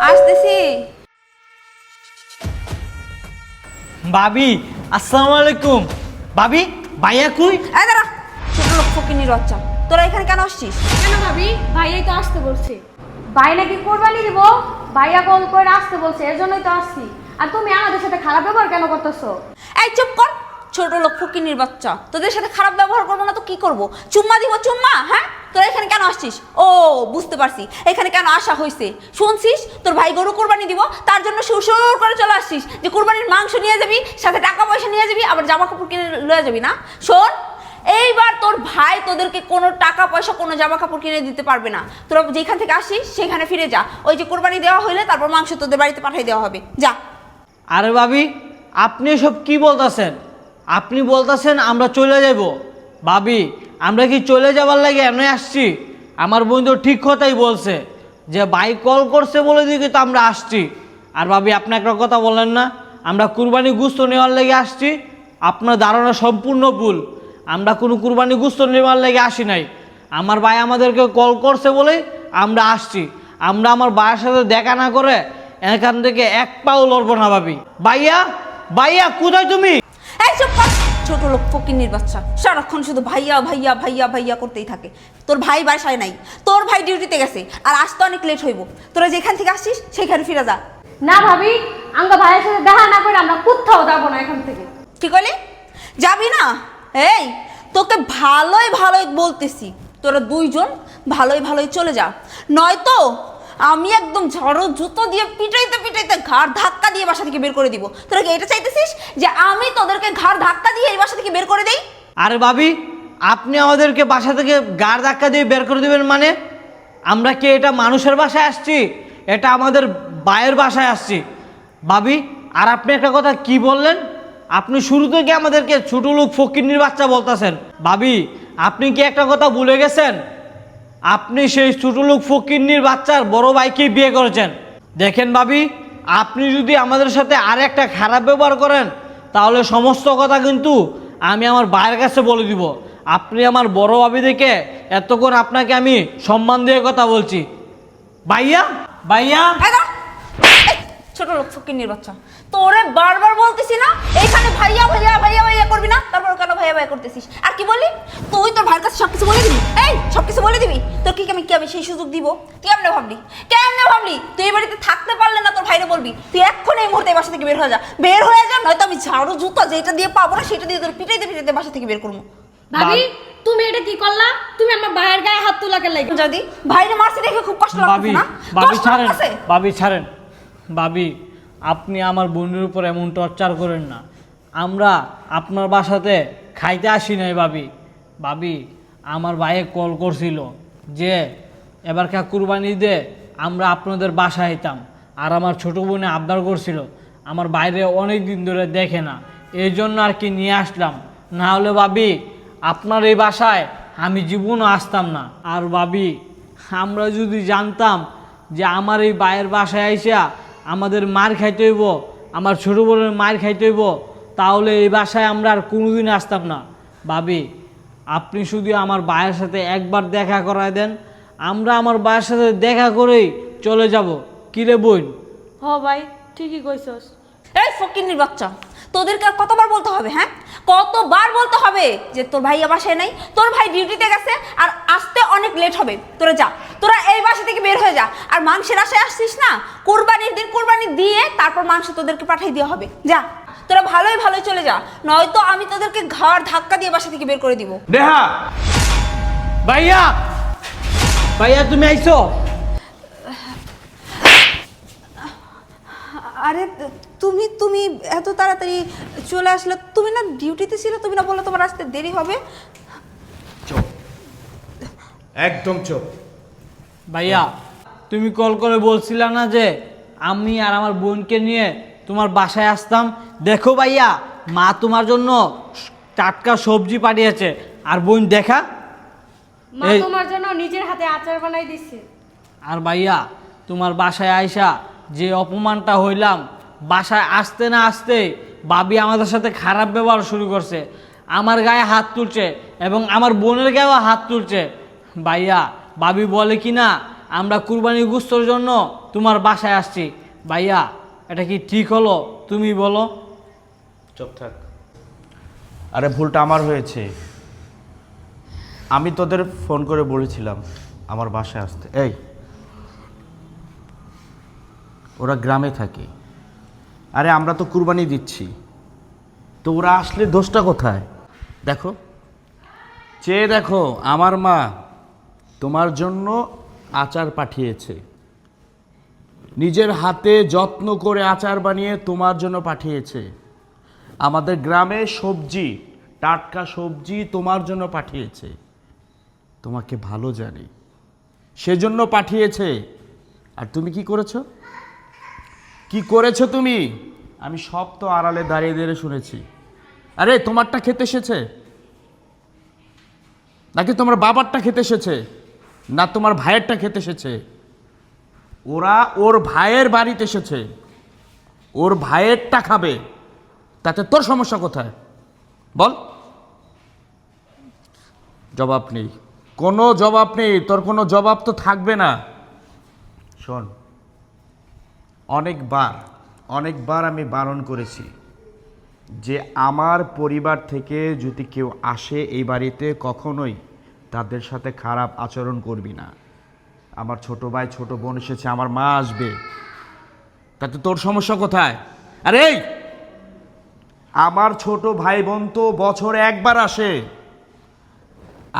আসতেছি। ভাবি আসসালামু আলাইকুম। ভাবি ভাইয়া কই? এই দাঁড়া, ছোট লোক ফকিনির বাচ্চা, তোরা এখানে কেন আসছিস? কেন ভাবি? ভাইয়াই তো আসতে বলছে। ভাই নাকি কোরবানি দিব, ভাইয়া কল করে আসতে বলছে, এর জন্যই তো আসছি। আর তুমি আমাদের সাথে খারাপ ব্যবহার কেন করতেছো? এই চুপ কর, ছোট লোক ফকিনির বাচ্চা, তোদের সাথে খারাপ ব্যবহার করবো না তো কি করব? চুম্মা দিব চুম্মা? হ্যাঁ, তোরা এখানে কেন আসছিস? ও বুঝতে পারছি, এখানে কেন আসা হয়েছে। শুনছিস তোর ভাই গরু কোরবানি দিব, তার জন্য সুর করে চলে আসছিস যে কোরবানির মাংস নিয়ে যাবি, সাথে টাকা পয়সা নিয়ে যাবি, আবার জামা কাপড় কিনে লয়ে যাবি না? শোন, এইবার তোর ভাই তোদেরকে কোনো টাকা পয়সা কোনো জামা কাপড় কিনে দিতে পারবে না। তোরা যেখান থেকে আসিস সেখানে ফিরে যা। ওই যে কোরবানি দেওয়া হইলে তারপর মাংস তোদের বাড়িতে পাঠিয়ে দেওয়া হবে, যা। আরে ভাবি আপনি সব কি বলতেছেন? আপনি বলতেছেন আমরা চলে যাব। ভাবি আমরা কি চলে যাবার লাগে এমনি আসছি? আমার বন্ধু ঠিক কথাই বলছে যে ভাই কল করছে বলে দিকে তো আমরা আসছি। আর ভাবি আপনি একটা কথা বললেন না আমরা কুরবানি গোশত নেওয়ার লেগে আসছি? আপনার ধারণা সম্পূর্ণ ভুল। আমরা কোনো কুরবানি গোশত নেওয়ার লেগে আসি নাই। আমার ভাই আমাদেরকে কল করছে বলেই আমরা আসছি। আমরা আমার ভাইয়ের সাথে দেখা না করে এখান থেকে এক পাও লড়বো না। ভাবি ভাইয়া ভাইয়া কোথায় তুমি? এই চুপ কর, ছোট লোক ফকিন্নির বাচ্চা, সারাক্ষণ শুধু ভাইয়া ভাইয়া ভাইয়া ভাইয়া করতেই থাকে। তোর ভাই বাসায় নাই, তোর ভাই ডিউটিতে গেছে, আর আসতে অনেক লেট হইব। তোরা যেখান থেকে আসছিস সেখানে ফিরে যা। না ভাবি, আমরা ভাইয়ের সাথে দেখা না করে আমরা কোথাও যাবো না এখান থেকে। কি কইলি? যাবি না? এই তোকে ভালোই ভালোই বলতেছি, তোরা দুইজন ভালোই ভালোই চলে যা, নয়তো আমি একদম ঝড়ো জুতো দিয়ে পিটাইতে পিটাইতে ঘাড় ধাক্কা দিয়ে বাসা থেকে বের করে দিব। তোরা কি এটা চাইতেছিস যে আমি তোদেরকে ঘাড় ধাক্কা দিয়ে এই বাসা থেকে বের করে দেই? আরে ভাবি আপনি আমাদেরকে বাসা থেকে গাড় ধাক্কা দিয়ে বের করে দেবেন মানে? আমরা কি এটা মানুষের বাসায় আসছি? এটা আমাদের ভাইয়ের বাসায় আসছি ভাবি। আর আপনি একটা কথা কি বললেন? আপনি শুরু থেকে আমাদেরকে ছোট লোক ফকিন্নির বাচ্চা বলতেছেন। ভাবি আপনি কি একটা কথা ভুলে গেছেন? আপনি সেই ছোট লোক ফকিন্নির বাচ্চার বড় ভাইকে বিয়ে করেছেন। দেখেন ভাবি, আপনি যদি আমাদের সাথে আর একটা খারাপ ব্যবহার করেন তাহলে সমস্ত কথা কিন্তু আমি আমার ভাইয়ের কাছে বলে দিব। আপনি আমার বড় ভাবি দেখে এতক্ষণ আপনাকে আমি সম্মান দিয়ে কথা বলছি। ভাইয়া ভাইয়া এই দাঁড়া, এই ছোট লোক ফকিন্নির বাচ্চা, তোরে বারবার বলতেছি না এইখানে ভাইয়া ভাইয়া ভাইয়া ভাইয়া করবি না, তারপর কেন ভাইয়া ভাইয়া করতেছিস? আর কি বললি তুই? তোর ভাইয়ের কাছে সবকিছু বলে দিবি? এই সবকিছু বলে দিবি? তোর কি আমি সেই সুযোগ দিব? তুই কেমনে ভাবলি? কেমনে ভাবলি? তুই এই বাড়িতে থাকতে পারলে না তোর ভাইরে বলবি? তুই এক্ষুনি এই মুহূর্তে বাসা থেকে বের হয়ে যা, বের হয়ে যা, নয়তো আমি ঝাড়ু জুতো যেটা দিয়ে পাবো না সেটা দিয়ে তোর পিটাইতে পিটাইতে বাসা থেকে বের করবো। ভাবি তুমি এটা কি করলা? তুমি আমার ভাইয়ের গায়ে হাত তোলাকে লাগে। যদি ভাইরে মারছি দেখে খুব কষ্ট ভাবি লাগছে না? ভাবি কষ্ট ছাড়েন, লাগছে? ভাবি ছাড়েন। ভাবি আপনি আমার বোনের উপর এমন টর্চার করেন না। আমরা আপনার বাসাতে খাইতে আসি নাই ভাবি। ভাবি আমার ভাইয়ে কল করছিল যে এবারকার কুরবানি দে আমরা আপনাদের বাসায় আইতাম। আর আমার ছোটো বোনে আবদার করছিল, আমার বাইরে অনেক দিন ধরে দেখে না, এই জন্য আর কি নিয়ে আসলাম। না হলে ভাবি আপনার এই বাসায় আমি জীবনও আসতাম না। আর ভাবি আমরা যদি জানতাম যে আমার এই ভাইয়ের বাসায় আইসা আমাদের মার খাইতে হইব, আমার ছোটো বোনের মার খাইতে হইব, তাহলে এই বাসায় আমরা আর কোনোদিন আসতাম না। ভাবি আপনি শুধু আমার ভাইয়ের সাথে একবার দেখা করায় দেন, আমরা আমার ভাইয়ের সাথে দেখা করেই চলে যাব। কিরে বোন? হ ভাই, ঠিকই কইছস। এই ফকিন্নির বাচ্চা, তোদেরকে আর কতবার বলতে হবে? হ্যাঁ, কতবার বলতে হবে যে তোর ভাইয়া বাসায় নাই, তোর ভাই ডিউটিতে গেছে, আর আসতে অনেক লেট হবে। তোরা যা, তোরা এই বাসা থেকে বের হয়ে যা। আর মাংসের আশায় আসছিস না, কোরবানির দিন কোরবানি দিয়ে তারপর মাংস তোদেরকে পাঠিয়ে দেওয়া হবে। যা, তোরা ভালোই ভালোই চলে যা, নয়তো আমি তোদেরকে ঘাড় ধাক্কা দিয়ে বাসা থেকে বের করে দিব। দেহা ভাইয়া, ভাইয়া তুমি আইছো? আরে তুমি তুমি এত তাড়াতাড়ি চলে আসলে? তুমি না ডিউটিতে ছিল? তুমি না বললে তোমার আসতে দেরি হবে? চুপ, একদম চুপ। ভাইয়া তুমি কল করে বলছিলা না যে আমি আর আমার বোনকে নিয়ে তোমার বাসায় আসতাম? দেখো ভাইয়া, মা তোমার জন্য টাটকা সবজি পাঠিয়েছে। আর বোন দেখা, মা তোমার জন্য নিজের হাতে আচার বানাই দিছে। আর ভাইয়া তোমার বাসায় আইসা যে অপমানটা হইলাম, বাসায় আসতে না আসতে ভাবি আমাদের সাথে খারাপ ব্যবহার শুরু করছে, আমার গায়ে হাত তুলছে এবং আমার বোনের গায়েও হাত তুলছে। ভাইয়া ভাবি বলে কি না আমরা কুরবানি গোশতের জন্য তোমার বাসায় আসছি। ভাইয়া এটা কি ঠিক হলো? তুমি বলো। চুপ থাক। আরে ভুলটা আমার হয়েছে। আমি তোদের ফোন করে বলেছিলাম আমার বাসায় আসতে। এই, ওরা গ্রামে থাকে, আরে আমরা তো কুরবানি দিচ্ছি, তো ওরা আসলে দোষটা কোথায়? দেখো, চেয়ে দেখো, আমার মা তোমার জন্য আচার পাঠিয়েছে, নিজের হাতে যত্ন করে আচার বানিয়ে তোমার জন্য পাঠিয়েছে। আমাদের গ্রামে সবজি, টাটকা সবজি তোমার জন্য পাঠিয়েছে, তোমাকে ভালো জানি সেজন্য পাঠিয়েছে। আর তুমি কি করেছো? কি করেছো তুমি? আমি সব তো আড়ালে দাঁড়িয়ে দাঁড়িয়ে শুনেছি। আরে তোমারটা খেতে এসেছে নাকি তোমার বাবারটা খেতে এসেছে, না তোমার ভাইয়েরটা খেতে এসেছে? ওরা ওর ভাইয়ের বাড়িতে এসেছে, ওর ভাইয়েরটা খাবে, তাতে তোর সমস্যা কোথায় বল? জবাব নেই, কোনো জবাব নেই, তোর কোনো জবাব তো থাকবে না। শোন, অনেকবার আমি বারণ করেছি যে আমার পরিবার থেকে যদি কেউ আসে এই বাড়িতে কখনোই তাদের সাথে খারাপ আচরণ করবি না। আমার ছোট ভাই ছোট বোন এসেছে, আমার মা আসবে, তাতে তোর সমস্যা কোথায়? আরে এই, আমার ছোট ভাই বোন তো বছরে একবার আসে,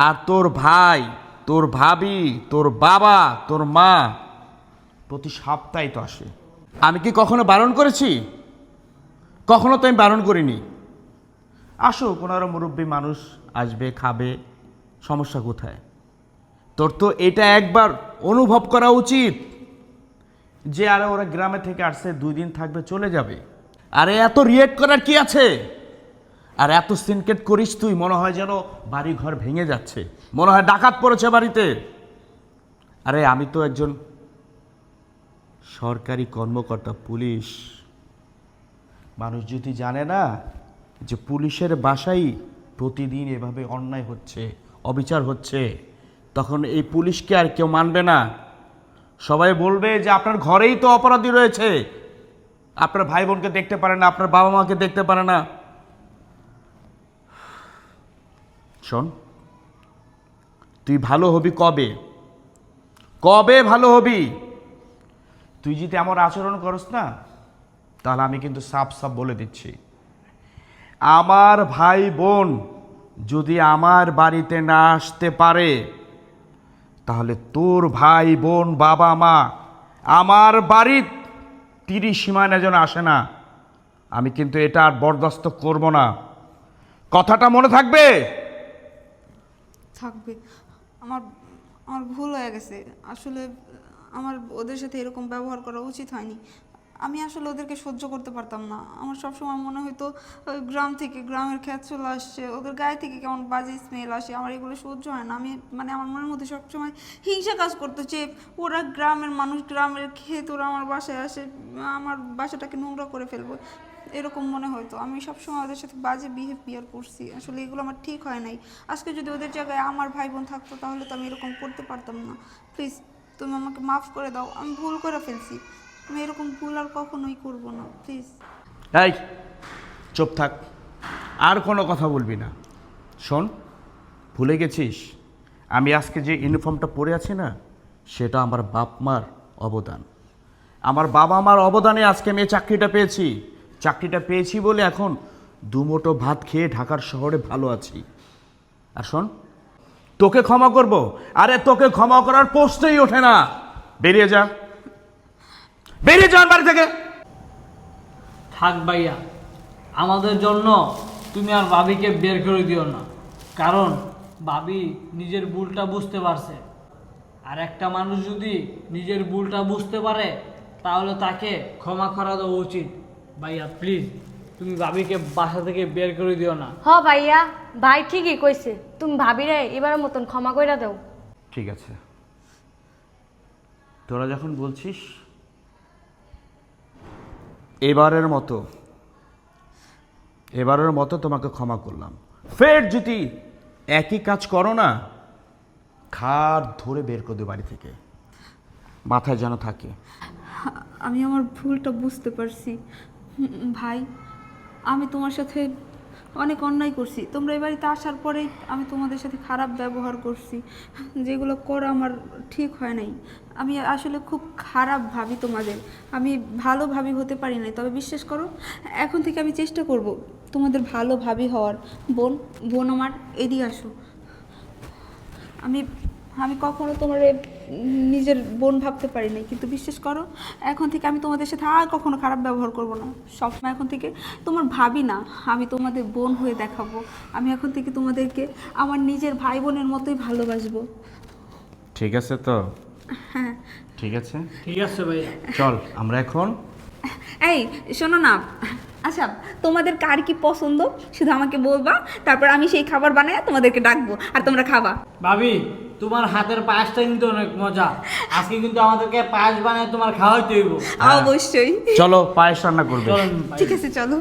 আর তোর ভাই, তোর ভাবি, তোর বাবা, তোর মা প্রতি সপ্তাহে তো আসে। আমি কি কখনো বারণ করেছি? কখনো তো আমি বারণ করিনি। আসো, কোনো মুরব্বী মানুষ আসবে, খাবে, সমস্যা কোথায়? তোর তো এটা একবার অনুভব করা উচিত যে আরে ওরা গ্রামে থেকে আসছে, 2 দিন থাকবে, চলে যাবে। আরে এত রিয়েক্ট করার কি আছে? আর এত সিনকেট করিস তুই, মনে হয় যেন বাড়ি ঘর ভেঙে যাচ্ছে, মনে হয় ডাকাত পড়েছে বাড়িতে। আরে আমি তো একজন সরকারি কর্মকর্তা, পুলিশ। মানুষ যদি জানে না যে পুলিশের বাসায় প্রতিদিন এভাবে অন্যায় হচ্ছে, অবিচার হচ্ছে, তখন এই পুলিশকে আর কেউ মানবে না। সবাই বলবে যে আপনার ঘরেই তো অপরাধী রয়েছে, আপনার ভাই বোনকে দেখতে পারে না, আপনার বাবা মাকে দেখতে পারে না। শোন, তুই ভালো হবি কবে? কবে ভালো হবি? তুই যদি আমার আচরণ করস না, তাহলে আমি কিন্তু সাফ সাফ বলে দিচ্ছি, আমার ভাই বোন যদি আমার বাড়িতে না আসতে পারে, তাহলে তোর ভাই বোন বাবা মা আমার বাড়ির 30 সীমানা যেন আসে না। আমি কিন্তু এটা আর বরদাস্ত করব না। কথাটা মনে থাকবে? থাকবে। আমার আমার ভুল হয়ে গেছে। আসলে আমার ওদের সাথে এরকম ব্যবহার করা উচিত হয়নি। আমি আসলে ওদেরকে সহ্য করতে পারতাম না। আমার সবসময় মনে হতো গ্রাম থেকে গ্রামের খ্যাত চলে আসছে, ওদের গায়ে থেকে কেমন বাজে স্মেল আসে, আমার এগুলো সহ্য হয় না। আমি আমার মনের মধ্যে সবসময় হিংসা কাজ করতো যে ওরা গ্রামের মানুষ, গ্রামের ক্ষেত, ওরা আমার বাসায় আসে, আমার বাসাটাকে নোংরা করে ফেলবো, এরকম মনে হতো। আমি সবসময় ওদের সাথে বাজে বিহেভিয়ার করছি। আসলে এগুলো আমার ঠিক হয় নাই। আজকে যদি ওদের জায়গায় আমার ভাই বোন থাকতো, তাহলে তো আমি এরকম করতে পারতাম না। প্লিজ তুমি আমাকে মাফ করে দাও, আমি ভুল করে ফেলছি। আমি এরকম ভুল আর কখনোই করবো না, প্লিজ। এই চুপ থাক, আর কোনো কথা বলবি না। শোন, ভুলে গেছিস আমি আজকে যে ইউনিফর্মটা পরে আছি না, সেটা আমার বাপ মার অবদান। আমার বাবা মার অবদানে আজকে আমি এই চাকরিটা পেয়েছি। চাকরিটা পেয়েছি বলে এখন দুমুঠো ভাত খেয়ে ঢাকার শহরে ভালো আছি। আর শোন, তোকে ক্ষমা করব? আরে তোকে ক্ষমা করার প্রশ্নই ওঠে না। বেরিয়ে যা, বেরিয়ে যাওয়ার বাড়ি থেকে। থাক ভাইয়া, আমাদের জন্য তুমি আর ভাবিকে বের করে দিও না, কারণ ভাবি নিজের ভুলটা বুঝতে পারছে। আর একটা মানুষ যদি নিজের ভুলটা বুঝতে পারে, তাহলে তাকে ক্ষমা করা দেওয়া উচিত। ভাইয়া প্লিজ, তুমি ভাবিকে বাসা থেকে বের করে দিও না। হ ভাইয়া, ভাই ঠিকই কইছে, তুমি ভাবিরে এবারের মতন ক্ষমা কইরা দাও। ঠিক আছে, তোরা যখন বলছিস, এবারের মতো তোমাকে ক্ষমা করলাম। ফের যদি একই কাজ করো না, খাট ধরে বের করে দেব বাড়ি থেকে। মাথায় যেন থাকে। আমি আমার ভুলটা বুঝতে পারছি ভাই, আমি তোমার সাথে অনেক অন্যায় করছি। তোমরা এই বাড়িতে আসার পরেই আমি তোমাদের সাথে খারাপ ব্যবহার করছি, যেগুলো করা আমার ঠিক হয় নাই। আমি আসলে খুব খারাপ ভাবি তোমাদের, আমি ভালো ভাবি হতে পারি নাই। তবে বিশ্বাস করো, এখন থেকে আমি চেষ্টা করব তোমাদের ভালো ভাবি হওয়ার। বোন, বোন আমার, এদিকে আসো। আমি আমি কখনো তোমার নিজের বোন ভাবতে পারি নাই, কিন্তু বিশ্বাস করো, এখন থেকে আমি তোমাদের সাথে আর কখনো খারাপ ব্যবহার করব না। সবসময় এখন থেকে তোমার ভাবি না, আমি তোমাদের বোন হয়ে দেখাবো। আমি এখন থেকে তোমাদেরকে আমার নিজের ভাই বোনের মতোই ভালোবাসবো। ঠিক আছে তো? হ্যাঁ। ঠিক আছে, ঠিক আছে ভাইয়া। চল আমরা এখন। এই শোনো না, আচ্ছা তোমাদের কার কি পছন্দ শুধু আমাকে বলবা, তারপর আমি সেই খাবার বানায় তোমাদেরকে ডাকবো আর তোমরা খাবা। ভাবি, তোমার হাতের পায়েসটা কিন্তু অনেক মজা। আজকে কিন্তু আমাদেরকে পায়েস বানায় তোমার খাওয়াইতে হইব। অবশ্যই। চলো পায়েস রান্না করবে। চলেন ঠিক আছে, চলো।